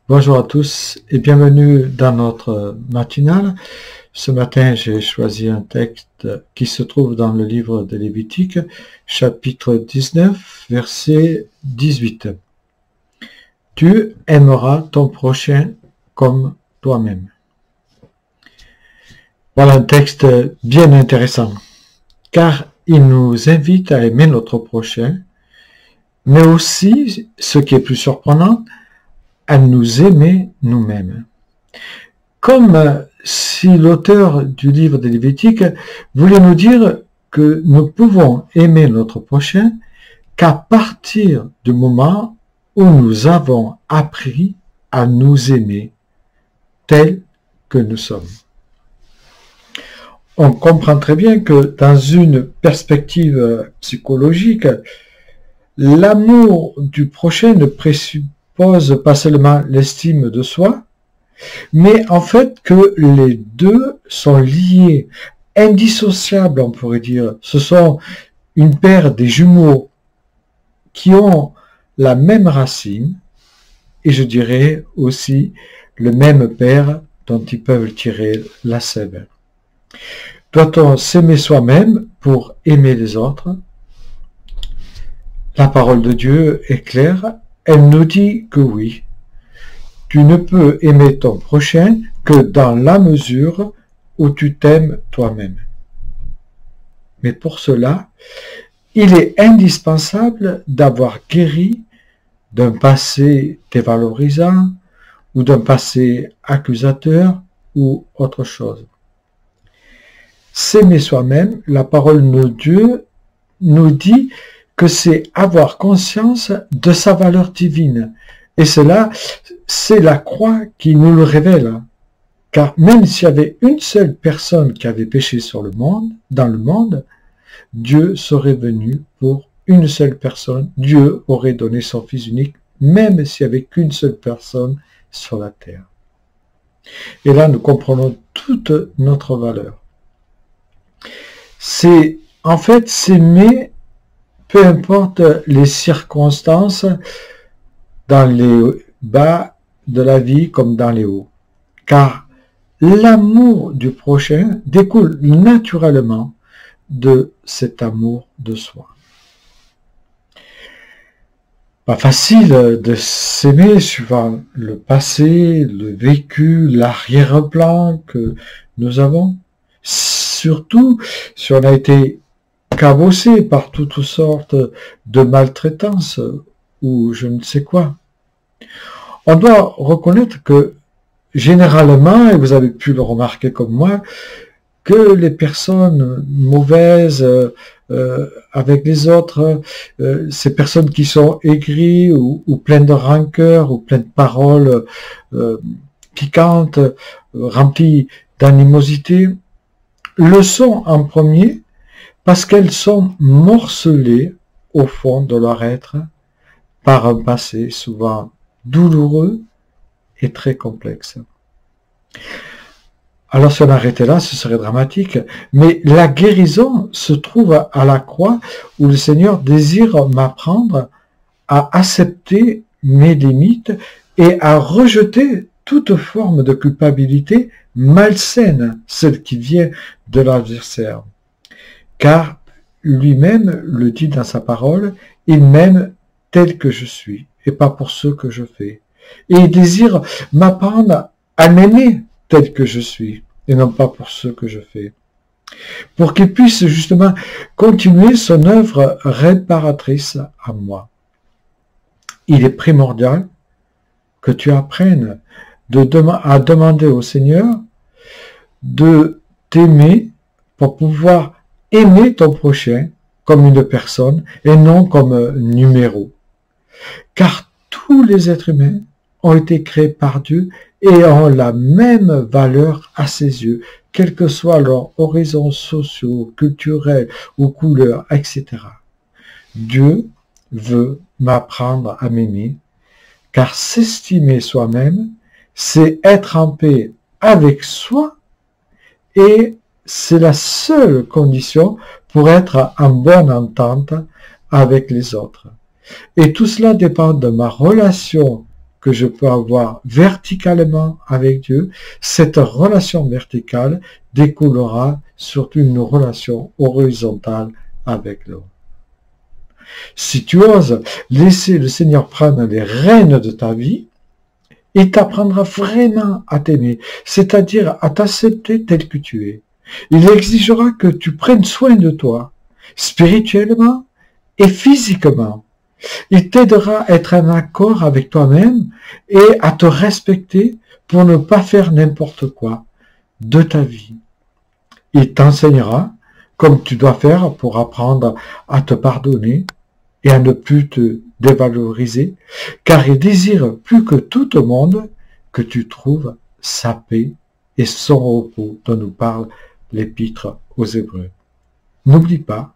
Bonjour à tous et bienvenue dans notre matinale. Ce matin, j'ai choisi un texte qui se trouve dans le livre de Lévitique, chapitre 19, verset 18. Tu aimeras ton prochain comme toi-même. Voilà un texte bien intéressant, car il nous invite à aimer notre prochain, mais aussi, ce qui est plus surprenant, à nous aimer nous-mêmes. Comme si l'auteur du livre de Lévitique voulait nous dire que nous pouvons aimer notre prochain qu'à partir du moment où nous avons appris à nous aimer tels que nous sommes. On comprend très bien que dans une perspective psychologique, l'amour du prochain ne présuppose pas seulement l'estime de soi, mais en fait que les deux sont liés, indissociables on pourrait dire. Ce sont une paire des jumeaux qui ont la même racine et je dirais aussi le même père dont ils peuvent tirer la sève. Doit-on s'aimer soi-même pour aimer les autres? La parole de Dieu est claire, elle nous dit que oui. Tu ne peux aimer ton prochain que dans la mesure où tu t'aimes toi-même. Mais pour cela, il est indispensable d'avoir guéri d'un passé dévalorisant ou d'un passé accusateur ou autre chose. S'aimer soi-même, la parole de Dieu nous dit que c'est avoir conscience de sa valeur divine. Et cela, c'est la croix qui nous le révèle. Car même s'il y avait une seule personne qui avait péché dans le monde, Dieu serait venu pour une seule personne. Dieu aurait donné son Fils unique, même s'il n'y avait qu'une seule personne sur la terre. Et là, nous comprenons toute notre valeur. C'est, en fait, s'aimer, peu importe les circonstances, dans les bas de la vie comme dans les hauts. Car l'amour du prochain découle naturellement de cet amour de soi. Pas facile de s'aimer suivant le passé, le vécu, l'arrière-plan que nous avons. Surtout si on a été cabossé par toutes sortes de maltraitances ou je ne sais quoi. On doit reconnaître que généralement, et vous avez pu le remarquer comme moi, que les personnes mauvaises avec les autres, ces personnes qui sont aigries ou pleines de rancœur ou pleines de paroles piquantes, remplies d'animosité, le sont en premier parce qu'elles sont morcelées au fond de leur être par un passé souvent douloureux et très complexe. Alors si on arrêtait là, ce serait dramatique, mais la guérison se trouve à la croix où le Seigneur désire m'apprendre à accepter mes limites et à rejeter toute forme de culpabilité malsaine, celle qui vient de l'adversaire. Car lui-même le dit dans sa parole, il m'aime tel que je suis, et pas pour ce que je fais. Et il désire m'apprendre à m'aimer tel que je suis, et non pas pour ce que je fais. Pour qu'il puisse justement continuer son œuvre réparatrice à moi. Il est primordial que tu apprennes à demander au Seigneur de t'aimer pour pouvoir aimer ton prochain comme une personne et non comme un numéro. Car tous les êtres humains ont été créés par Dieu et ont la même valeur à ses yeux, quels que soient leurs horizons sociaux, culturels ou couleurs, etc. Dieu veut m'apprendre à m'aimer, car s'estimer soi-même, c'est être en paix avec soi et c'est la seule condition pour être en bonne entente avec les autres. Et tout cela dépend de ma relation que je peux avoir verticalement avec Dieu, cette relation verticale découlera surtout une relation horizontale avec l'homme. Si tu oses laisser le Seigneur prendre les rênes de ta vie, il t'apprendra vraiment à t'aimer, c'est-à-dire à t'accepter tel que tu es. Il exigera que tu prennes soin de toi, spirituellement et physiquement. Il t'aidera à être en accord avec toi-même et à te respecter pour ne pas faire n'importe quoi de ta vie. Il t'enseignera comme tu dois faire pour apprendre à te pardonner et à ne plus te dévaloriser, car il désire plus que tout au monde que tu trouves sa paix et son repos dont nous parle l'Épître aux Hébreux. N'oublie pas,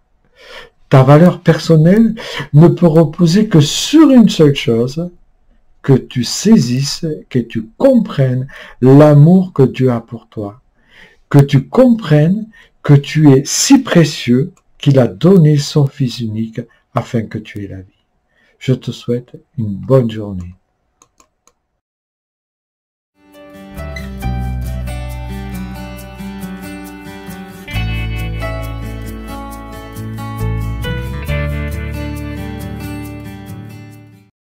ta valeur personnelle ne peut reposer que sur une seule chose, que tu saisisses, que tu comprennes l'amour que Dieu a pour toi, que tu comprennes que tu es si précieux qu'il a donné son Fils unique afin que tu aies la vie. Je te souhaite une bonne journée.